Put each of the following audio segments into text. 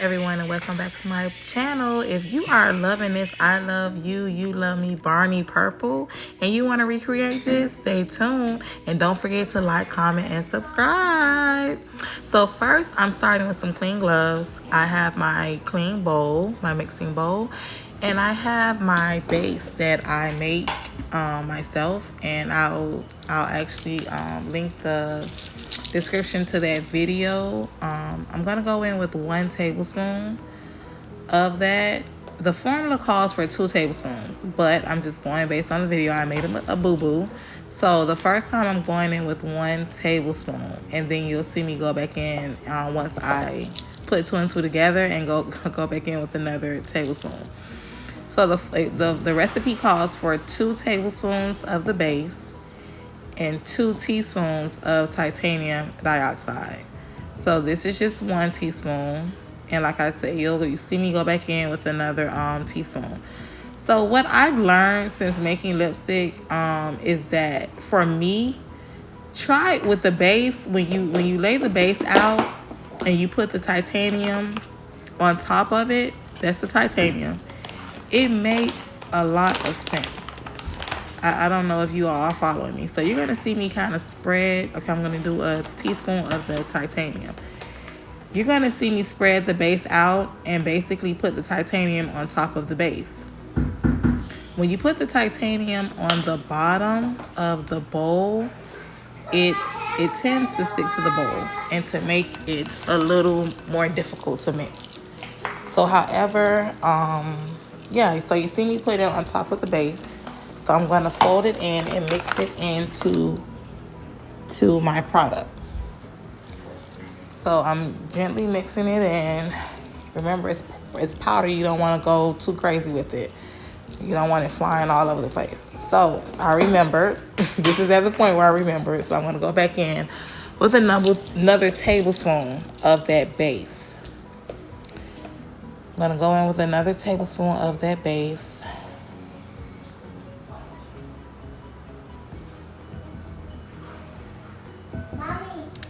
everyone, and welcome back to my channel. If you are loving this, I love you, you love me, Barney Purple, and you want to recreate this, stay tuned and don't forget to like, comment, and subscribe. So first, I'm starting with some clean gloves. I have my clean bowl, my mixing bowl, and I have my base that I make myself, and I'll actually link the description to that video. I'm gonna go in with 1 tablespoon of that. The formula calls for 2 tablespoons, but I'm just going based on the video. I made a boo-boo. So the first time I'm going in with 1 tablespoon, and then you'll see me go back in once I put 2 and 2 together and go back in with another tablespoon. So the recipe calls for 2 tablespoons of the base and 2 teaspoons of titanium dioxide. So this is just 1 teaspoon, and like I said, you see me go back in with another teaspoon. So what I've learned since making lipstick is that for me, try it with the base. When you lay the base out and you put the titanium on top of it, that's the titanium, it makes a lot of sense. I don't know if you all are following me. So you're going to see me kind of spread. Okay, I'm going to do a teaspoon of the titanium. You're going to see me spread the base out and basically put the titanium on top of the base. When you put the titanium on the bottom of the bowl, it tends to stick to the bowl and to make it a little more difficult to mix. So however, yeah, so you see me put it on top of the base. So I'm going to fold it in and mix it into my product. So I'm gently mixing it in. Remember, it's powder. You don't want to go too crazy with it. You don't want it flying all over the place. So I remembered. This is at the point where I remembered. So I'm going to go back in with another tablespoon of that base. I'm going to go in with another tablespoon of that base.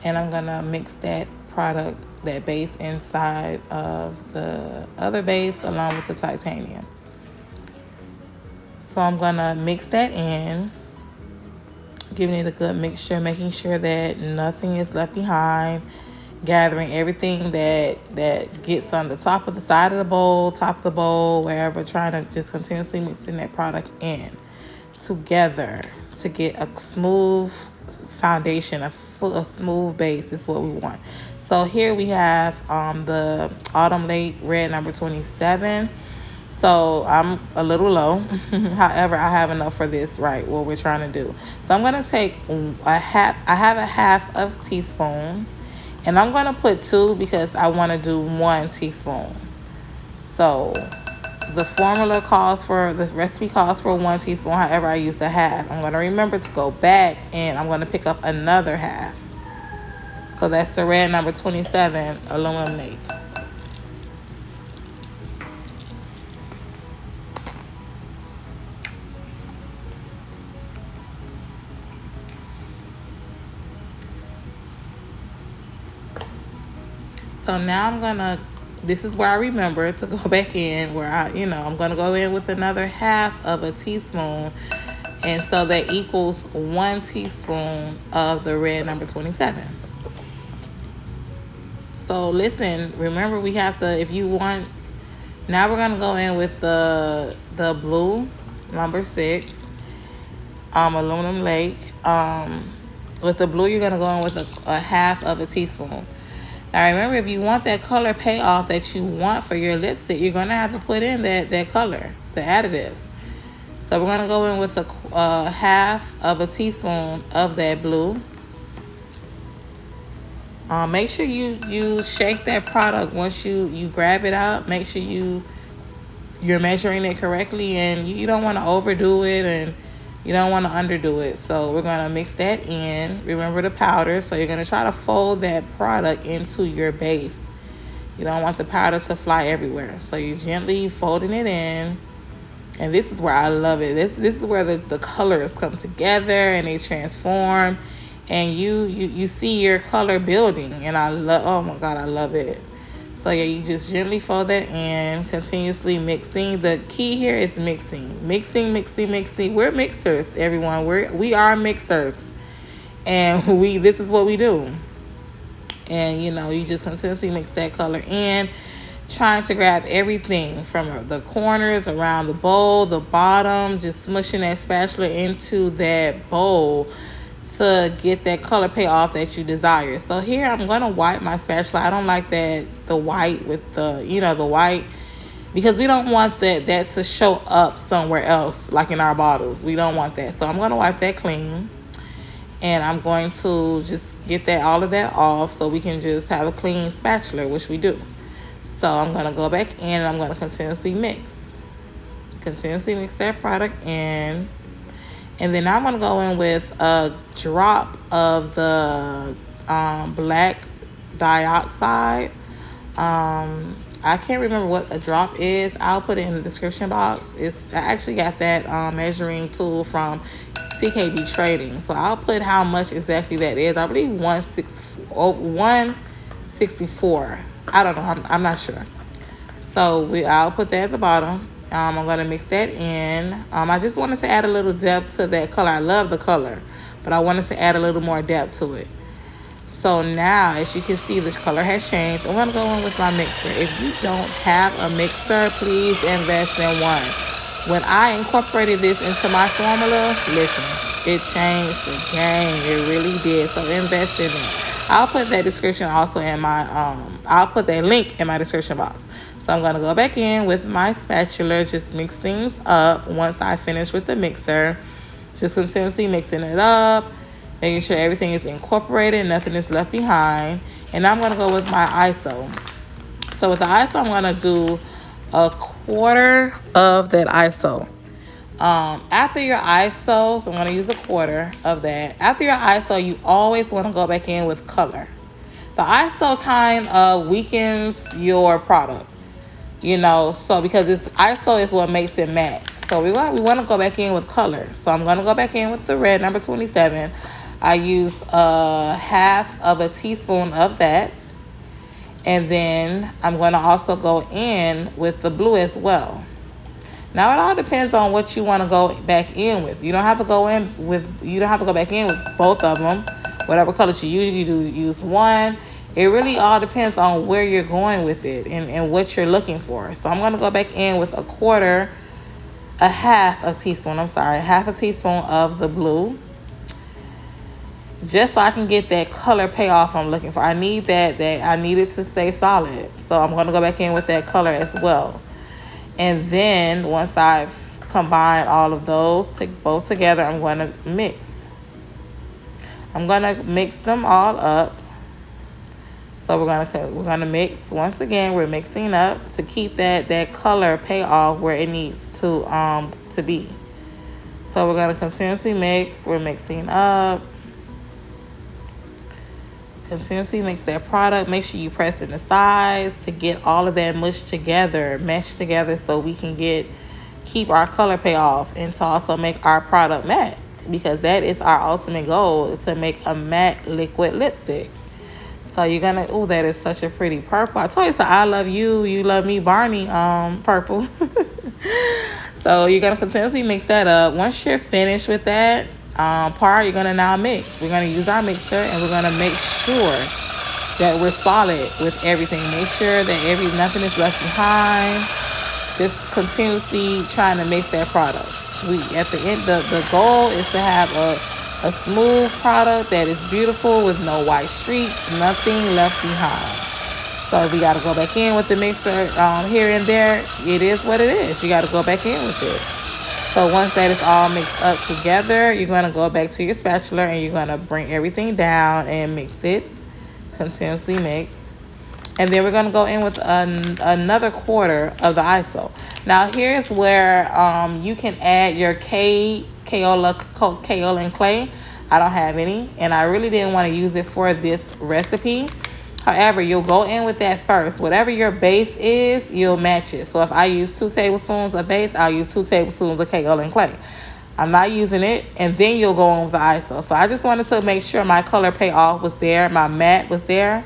And I'm going to mix that product, that base, inside of the other base along with the titanium. So I'm going to mix that in, giving it a good mixture, making sure that nothing is left behind, gathering everything that gets on the top of the side of the bowl, top of the bowl, wherever, trying to just continuously mixing that product in together to get a smooth foundation, a smooth base is what we want. So here we have the Autumn Lake Red number 27. So I'm a little low. However, I have enough for this, right, what we're trying to do. So I'm going to take I have a half of teaspoon, and I'm going to put 2 because I want to do 1 teaspoon. So the formula calls for, the recipe calls for 1 teaspoon. However, I used a half. I'm going to remember to go back and I'm going to pick up another half. So that's the red number 27 aluminum lake. So now this is where I remember to go back in, where I'm going to go in with another half of a teaspoon. And so that equals 1 teaspoon of the red number 27. So listen, remember we have to, if you want, now we're going to go in with the blue number 6, aluminum lake. With the blue, you're going to go in with a half of a teaspoon. Now remember, if you want that color payoff that you want for your lipstick, you're going to have to put in that color, the additives. So we're going to go in with a half of a teaspoon of that blue. Make sure you shake that product once you grab it out. Make sure you're measuring it correctly, and you don't want to overdo it and you don't want to underdo it. So we're going to mix that in. Remember the powder. So you're going to try to fold that product into your base. You don't want the powder to fly everywhere. So you're gently folding it in. And this is where I love it. This is where the colors come together and they transform. And you see your color building. And I love, oh my God, I love it. So yeah, you just gently fold that in, continuously mixing. The key here is mixing. Mixing, mixing, mixing. We're mixers, everyone. We are mixers. And this is what we do. And you just continuously mix that color in, trying to grab everything from the corners, around the bowl, the bottom, just smushing that spatula into that bowl to get that color payoff that you desire. So here I'm going to wipe my spatula. I don't like the white with the white, because we don't want that to show up somewhere else, like in our bottles. We don't want that. So I'm going to wipe that clean. And I'm going to just get all of that off so we can just have a clean spatula, which we do. So I'm going to go back in and I'm going to continuously mix. Continuously mix that product in. And then I'm going to go in with a drop of the black dioxide. I can't remember what a drop is. I'll put it in the description box. I actually got that measuring tool from TKB Trading. So I'll put how much exactly that is. I believe 164. I don't know. I'm not sure. So I'll put that at the bottom. I'm going to mix that in. I just wanted to add a little depth to that color. I love the color, but I wanted to add a little more depth to it. So now, as you can see, this color has changed. I'm going to go in with my mixer. If you don't have a mixer, please invest in one. When I incorporated this into my formula, listen, it changed the game. It really did. So invest in it. I'll put that description also in my, I'll put that link in my description box. So I'm going to go back in with my spatula, just mix things up. Once I finish with the mixer, just continuously mixing it up, making sure everything is incorporated, nothing is left behind. And I'm going to go with my ISO. So with the ISO, I'm going to do a quarter of that ISO. After your ISO, so I'm going to use a quarter of that. After your ISO, you always want to go back in with color. The ISO kind of weakens your product, so because ISO is what makes it matte. So we want to go back in with color. So I'm going to go back in with the red, number 27. I use half of a teaspoon of that. And then I'm going to also go in with the blue as well. Now it all depends on what you want to go back in with. You don't have to go back in with both of them. Whatever color you use one. It really all depends on where you're going with it and what you're looking for. So I'm going to go back in with half a teaspoon of the blue. Just so I can get that color payoff I'm looking for. I need I need it to stay solid. So I'm going to go back in with that color as well. And then once I've combined all of those both together, I'm going to mix. I'm going to mix them all up. So we're going to mix once again. We're mixing up to keep that color payoff where it needs to be. So we're going to continuously mix. We're mixing up. Continuously mix that product. Make sure you press in the sides to get all of that meshed together so we can keep our color payoff and to also make our product matte, because that is our ultimate goal, to make a matte liquid lipstick. So you're gonna, oh, that is such a pretty purple. I told you, so I love you, you love me, Barney, purple. So you're gonna continuously mix that up. Once you're finished with that part, you're gonna now mix. We're gonna use our mixer and we're gonna make sure that we're solid with everything. Make sure that nothing is left behind. Just continuously trying to mix that product. At the end, the goal is to have a smooth product that is beautiful with no white streaks, nothing left behind. So we got to go back in with the mixer here and there. It is what it is. You got to go back in with it. So once that is all mixed up together, you're going to go back to your spatula and you're going to bring everything down and mix it. Continuously mix. And then we're going to go in with another quarter of the ISO. Now here's where you can add your kaolin clay. I don't have any, and I really didn't want to use it for this recipe. However, you'll go in with that first. Whatever your base is, you'll match it. So if I use 2 tablespoons of base, I'll use 2 tablespoons of kaolin clay. I'm not using it, and then you'll go in with the ISO. So I just wanted to make sure my color payoff was there, my matte was there,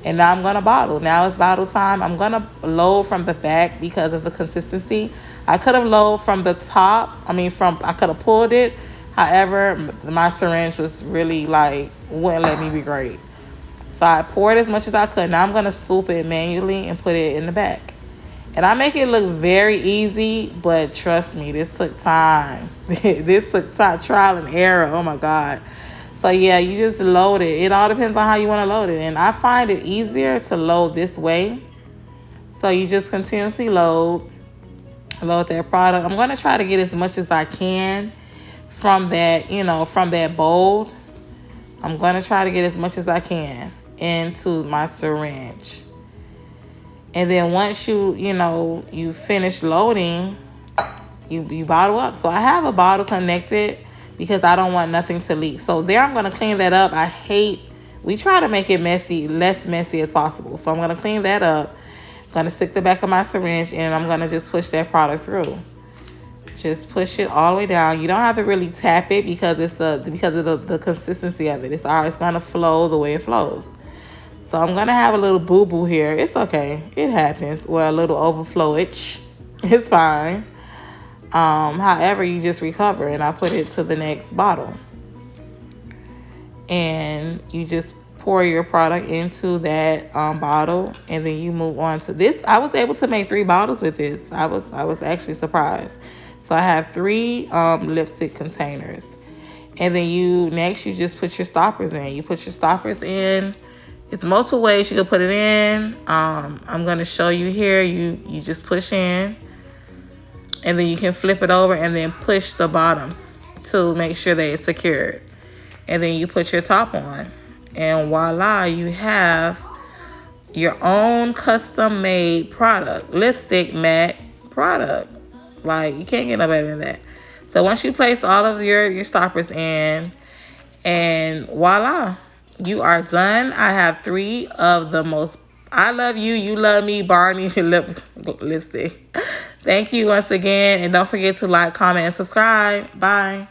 And now I'm going to bottle. Now it's bottle time. I'm going to load from the back because of the consistency. I could have loaded from the top. I could have pulled it. However, my syringe was really like, wouldn't let me be great. So I poured as much as I could. Now I'm going to scoop it manually and put it in the back. And I make it look very easy, but trust me, this took time. This took time, trial and error. Oh my God. So yeah, you just load it. It all depends on how you want to load it. And I find it easier to load this way. So you just continuously load that product. I'm going to try to get as much as I can from that, from that bowl. I'm going to try to get as much as I can into my syringe. And then once you finish loading, you bottle up. So I have a bottle connected because I don't want nothing to leak. So there, I'm going to clean that up. We try to make it messy, less messy as possible. So I'm going to clean that up. I'm going to stick the back of my syringe and I'm going to just push that product through. Just push it all the way down. You don't have to really tap it because of the consistency of it. It's always going to flow the way it flows. So I'm going to have a little boo-boo here. It's okay. It happens. Or a little overflowage. It's fine. However, you just recover. And I put it to the next bottle. And you just pour your product into that bottle. And then you move on to this. I was able to make 3 bottles with this. I was actually surprised. So I have 3 lipstick containers. And then you just put your stoppers in. You put your stoppers in. It's multiple ways you can put it in. I'm going to show you here. You just push in. And then you can flip it over and then push the bottoms to make sure that it's secured. And then you put your top on. And voila, you have your own custom-made product. Lipstick matte product. Like, you can't get no better than that. So once you place all of your stoppers in, and voila, you are done. I have 3 of the most I love you, you love me, Barney lipstick. Thank you once again. And don't forget to like, comment, and subscribe. Bye.